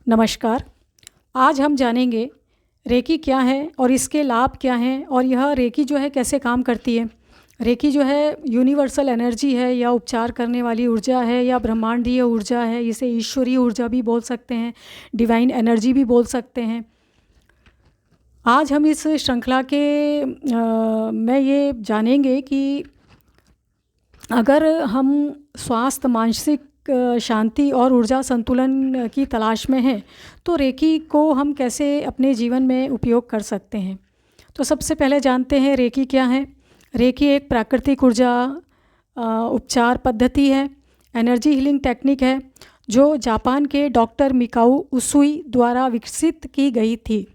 नमस्कार। आज हम जानेंगे रेकी क्या है और इसके लाभ क्या हैं और यह रेकी जो है कैसे काम करती है। रेकी जो है यूनिवर्सल एनर्जी है या उपचार करने वाली ऊर्जा है या ब्रह्मांडीय ऊर्जा है। इसे ईश्वरीय ऊर्जा भी बोल सकते हैं, डिवाइन एनर्जी भी बोल सकते हैं। आज हम इस श्रृंखला के में ये जानेंगे कि अगर हम स्वास्थ्य, मानसिक शांति और ऊर्जा संतुलन की तलाश में हैं तो रेकी को हम कैसे अपने जीवन में उपयोग कर सकते हैं। तो सबसे पहले जानते हैं रेकी क्या है। रेकी एक प्राकृतिक ऊर्जा उपचार पद्धति है, एनर्जी हीलिंग टेक्निक है जो जापान के डॉक्टर मिकाऊ उसूई द्वारा विकसित की गई थी।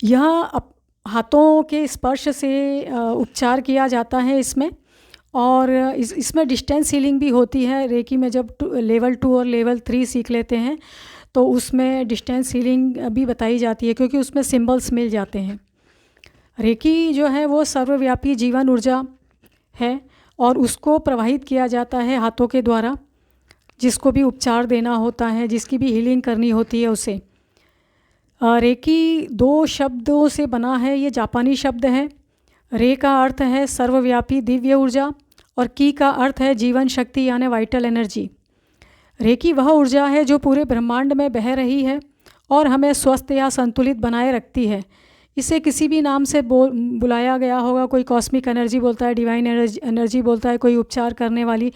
यह हाथों के स्पर्श से उपचार किया जाता है इसमें, और इसमें डिस्टेंस हीलिंग भी होती है। रेकी में जब लेवल 2 और लेवल 3 सीख लेते हैं तो उसमें डिस्टेंस हीलिंग भी बताई जाती है क्योंकि उसमें सिंबल्स मिल जाते हैं। रेकी जो है वो सर्वव्यापी जीवन ऊर्जा है और उसको प्रवाहित किया जाता है हाथों के द्वारा। जिसको भी उपचार देना होता है, जिसकी भी हीलिंग करनी होती है उसे। रेकी 2 शब्दों से बना है, ये जापानी शब्द है। रे का अर्थ है सर्वव्यापी दिव्य ऊर्जा और की का अर्थ है जीवन शक्ति यानी वाइटल एनर्जी। रेकी वह ऊर्जा है जो पूरे ब्रह्मांड में बह रही है और हमें स्वस्थ या संतुलित बनाए रखती है। इसे किसी भी नाम से बुलाया गया होगा। कोई कॉस्मिक एनर्जी बोलता है, डिवाइन एनर्जी बोलता है, कोई उपचार करने वाली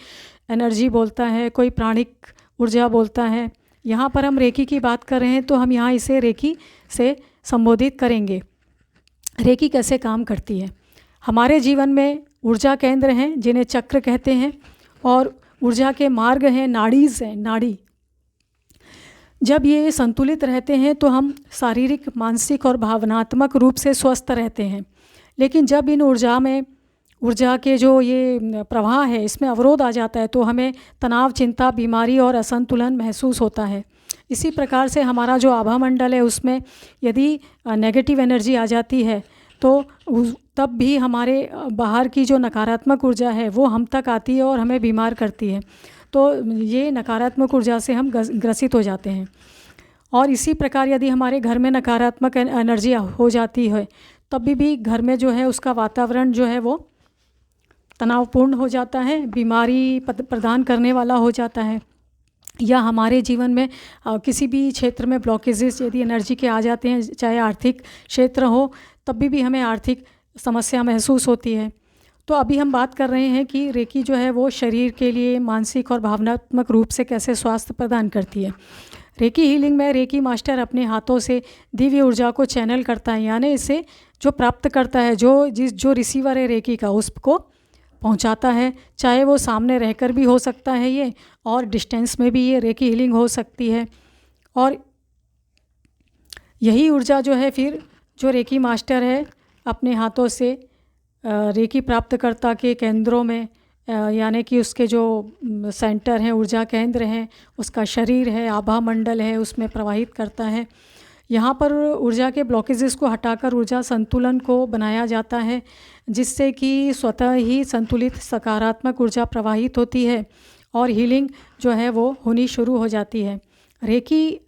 एनर्जी बोलता है, कोई प्राणिक ऊर्जा बोलता है। यहाँ पर हम रेकी की बात कर रहे हैं तो हम यहाँ इसे रेकी से संबोधित करेंगे। रेकी कैसे काम करती है। हमारे जीवन में ऊर्जा केंद्र हैं जिन्हें चक्र कहते हैं, और ऊर्जा के मार्ग हैं, नाड़ीज़ हैं, नाड़ी। जब ये संतुलित रहते हैं तो हम शारीरिक, मानसिक और भावनात्मक रूप से स्वस्थ रहते हैं। लेकिन जब इन ऊर्जा के जो ये प्रवाह है इसमें अवरोध आ जाता है तो हमें तनाव, चिंता, बीमारी और असंतुलन महसूस होता है। इसी प्रकार से हमारा जो आभा मंडल है उसमें यदि नेगेटिव एनर्जी आ जाती है तो तब भी हमारे बाहर की जो नकारात्मक ऊर्जा है वो हम तक आती है और हमें बीमार करती है। तो ये नकारात्मक ऊर्जा से हम ग्रसित हो जाते हैं। और इसी प्रकार यदि हमारे घर में नकारात्मक एनर्जी हो जाती है तब भी घर में जो है उसका वातावरण जो है वो तनावपूर्ण हो जाता है, बीमारी प्रदान करने वाला हो जाता है। या हमारे जीवन में किसी भी क्षेत्र में ब्लॉकेजेस यदि एनर्जी के आ जाते हैं, चाहे आर्थिक क्षेत्र हो, तब भी हमें आर्थिक समस्या महसूस होती है। तो अभी हम बात कर रहे हैं कि रेकी जो है वो शरीर के लिए मानसिक और भावनात्मक रूप से कैसे स्वास्थ्य प्रदान करती है। रेकी हीलिंग में रेकी मास्टर अपने हाथों से दिव्य ऊर्जा को चैनल करता है, यानी इसे जो प्राप्त करता है, जो रिसीवर है रेकी का, उसको पहुंचाता है। चाहे वो सामने रहकर भी हो सकता है ये, और डिस्टेंस में भी ये रेकी हीलिंग हो सकती है। और यही ऊर्जा जो है फिर जो रेकी मास्टर है अपने हाथों से रेकी प्राप्तकर्ता के केंद्रों में, यानी कि उसके जो सेंटर हैं, ऊर्जा केंद्र हैं, उसका शरीर है, आभा मंडल है, उसमें प्रवाहित करता है। यहाँ पर ऊर्जा के ब्लॉकेजेस को हटाकर ऊर्जा संतुलन को बनाया जाता है, जिससे कि स्वतः ही संतुलित सकारात्मक ऊर्जा प्रवाहित होती है और हीलिंग जो है वो होनी शुरू हो जाती है। रेकी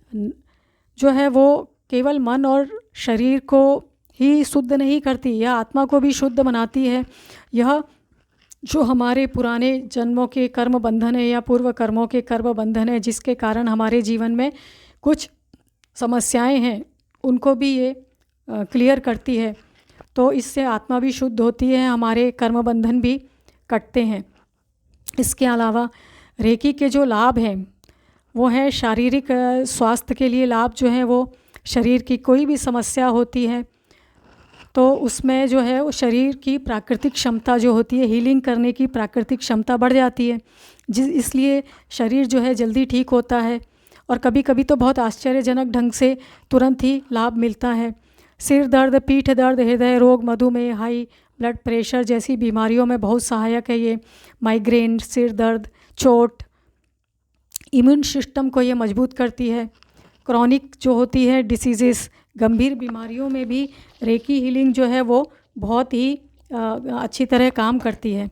जो है वो केवल मन और शरीर को ही शुद्ध नहीं करती, यह आत्मा को भी शुद्ध बनाती है। यह जो हमारे पुराने जन्मों के कर्म बंधन है या पूर्व कर्मों के कर्म बंधन है जिसके कारण हमारे जीवन में कुछ समस्याएं हैं, उनको भी ये क्लियर करती है। तो इससे आत्मा भी शुद्ध होती है, हमारे कर्म बंधन भी कटते हैं। इसके अलावा रेकी के जो लाभ हैं वो है शारीरिक स्वास्थ्य के लिए लाभ जो है वो, शरीर की कोई भी समस्या होती है तो उसमें जो है वो शरीर की प्राकृतिक क्षमता जो होती है, हीलिंग करने की प्राकृतिक क्षमता बढ़ जाती है, इसलिए शरीर जो है जल्दी ठीक होता है। और कभी कभी तो बहुत आश्चर्यजनक ढंग से तुरंत ही लाभ मिलता है। सिर दर्द, पीठ दर्द, हृदय रोग, मधुमेह, हाई ब्लड प्रेशर जैसी बीमारियों में बहुत सहायक है ये। माइग्रेन, सिर दर्द, चोट, इम्यून सिस्टम को ये मजबूत करती है। क्रॉनिक जो होती है डिसीजेस, गंभीर बीमारियों में भी रेकी हीलिंग जो है वो बहुत ही अच्छी तरह काम करती है।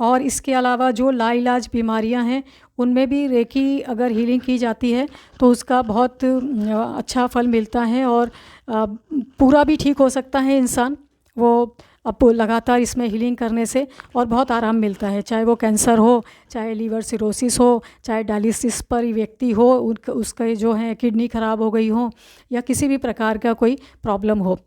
और इसके अलावा जो लाइलाज बीमारियां हैं उनमें भी रेकी अगर हीलिंग की जाती है तो उसका बहुत अच्छा फल मिलता है और पूरा भी ठीक हो सकता है इंसान वो अब लगातार इसमें हीलिंग करने से, और बहुत आराम मिलता है। चाहे वो कैंसर हो, चाहे लीवर सिरोसिस हो, चाहे डायलिसिस पर व्यक्ति हो, उसका जो है किडनी ख़राब हो गई हो, या किसी भी प्रकार का कोई प्रॉब्लम हो।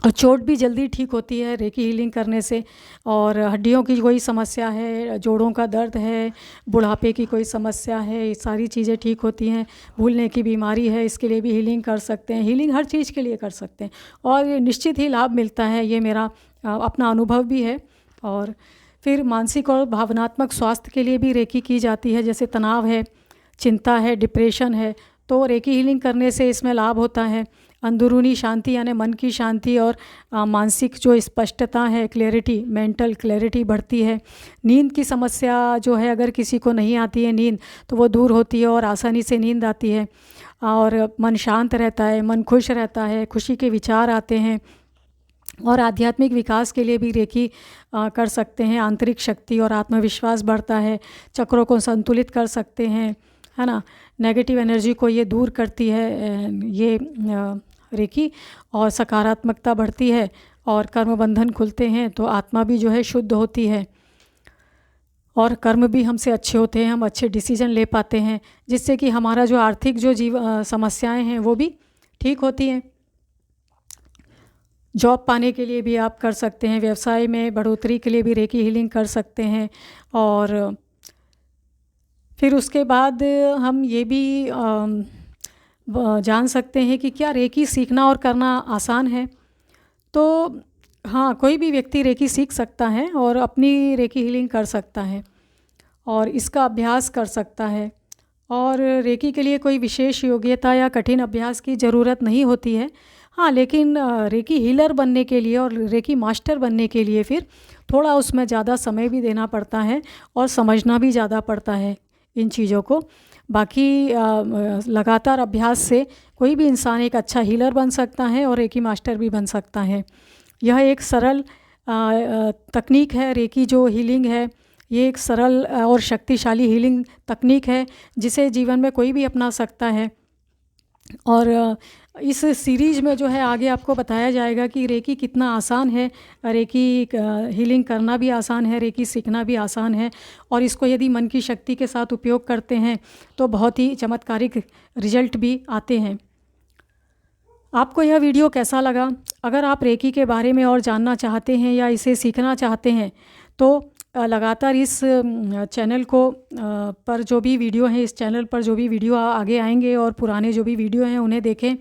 और चोट भी जल्दी ठीक होती है रेकी हीलिंग करने से। और हड्डियों की कोई समस्या है, जोड़ों का दर्द है, बुढ़ापे की कोई समस्या है, ये सारी चीज़ें ठीक होती हैं। भूलने की बीमारी है, इसके लिए भी हीलिंग कर सकते हैं। हीलिंग हर चीज़ के लिए कर सकते हैं और ये निश्चित ही लाभ मिलता है, ये मेरा अपना अनुभव भी है। और फिर मानसिक और भावनात्मक स्वास्थ्य के लिए भी रेकी की जाती है। जैसे तनाव है, चिंता है, डिप्रेशन है, तो रेकी हीलिंग करने से इसमें लाभ होता है। अंदरूनी शांति यानी मन की शांति और मानसिक जो स्पष्टता है, क्लैरिटी, मेंटल क्लैरिटी बढ़ती है। नींद की समस्या जो है, अगर किसी को नहीं आती है नींद, तो वो दूर होती है और आसानी से नींद आती है और मन शांत रहता है, मन खुश रहता है, खुशी के विचार आते हैं। और आध्यात्मिक विकास के लिए भी रेकी कर सकते हैं। आंतरिक शक्ति और आत्मविश्वास बढ़ता है, चक्रों को संतुलित कर सकते हैं, है ना। नेगेटिव एनर्जी को ये दूर करती है ये रेकी, और सकारात्मकता बढ़ती है और कर्म बंधन खुलते हैं, तो आत्मा भी जो है शुद्ध होती है और कर्म भी हमसे अच्छे होते हैं। हम अच्छे डिसीजन ले पाते हैं, जिससे कि हमारा जो आर्थिक जो समस्याएं हैं वो भी ठीक होती हैं। जॉब पाने के लिए भी आप कर सकते हैं, व्यवसाय में बढ़ोतरी के लिए भी रेकी हीलिंग कर सकते हैं। और फिर उसके बाद हम ये भी जान सकते हैं कि क्या रेकी सीखना और करना आसान है। तो हाँ, कोई भी व्यक्ति रेकी सीख सकता है और अपनी रेकी हीलिंग कर सकता है और इसका अभ्यास कर सकता है। और रेकी के लिए कोई विशेष योग्यता या कठिन अभ्यास की ज़रूरत नहीं होती है। हाँ, लेकिन रेकी हीलर बनने के लिए और रेकी मास्टर बनने के लिए फिर थोड़ा उसमें ज़्यादा समय भी देना पड़ता है और समझना भी ज़्यादा पड़ता है इन चीज़ों को। बाकी लगातार अभ्यास से कोई भी इंसान एक अच्छा हीलर बन सकता है और रेकी मास्टर भी बन सकता है। यह एक सरल तकनीक है। रेकी जो हीलिंग है, ये एक सरल और शक्तिशाली हीलिंग तकनीक है जिसे जीवन में कोई भी अपना सकता है। और इस सीरीज़ में जो है आगे आपको बताया जाएगा कि रेकी कितना आसान है, रेकी हीलिंग करना भी आसान है, रेकी सीखना भी आसान है, और इसको यदि मन की शक्ति के साथ उपयोग करते हैं तो बहुत ही चमत्कारिक रिजल्ट भी आते हैं। आपको यह वीडियो कैसा लगा? अगर आप रेकी के बारे में और जानना चाहते हैं या इसे सीखना चाहते हैं तो लगातार इस चैनल को पर जो भी वीडियो हैं, इस चैनल पर जो भी वीडियो आगे आएंगे और पुराने जो भी वीडियो हैं उन्हें देखें।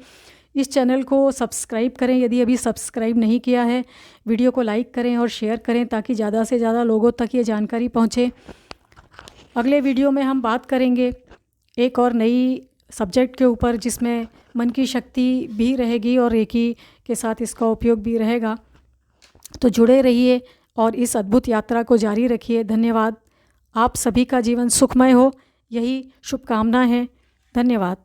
इस चैनल को सब्सक्राइब करें यदि अभी सब्सक्राइब नहीं किया है। वीडियो को लाइक करें और शेयर करें ताकि ज़्यादा से ज़्यादा लोगों तक ये जानकारी पहुँचे। अगले वीडियो में हम बात करेंगे एक और नई सब्जेक्ट के ऊपर जिसमें मन की शक्ति भी रहेगी और रेकी के साथ इसका उपयोग भी रहेगा। तो जुड़े रहिए और इस अद्भुत यात्रा को जारी रखिए। धन्यवाद। आप सभी का जीवन सुखमय हो, यही शुभकामना है। धन्यवाद।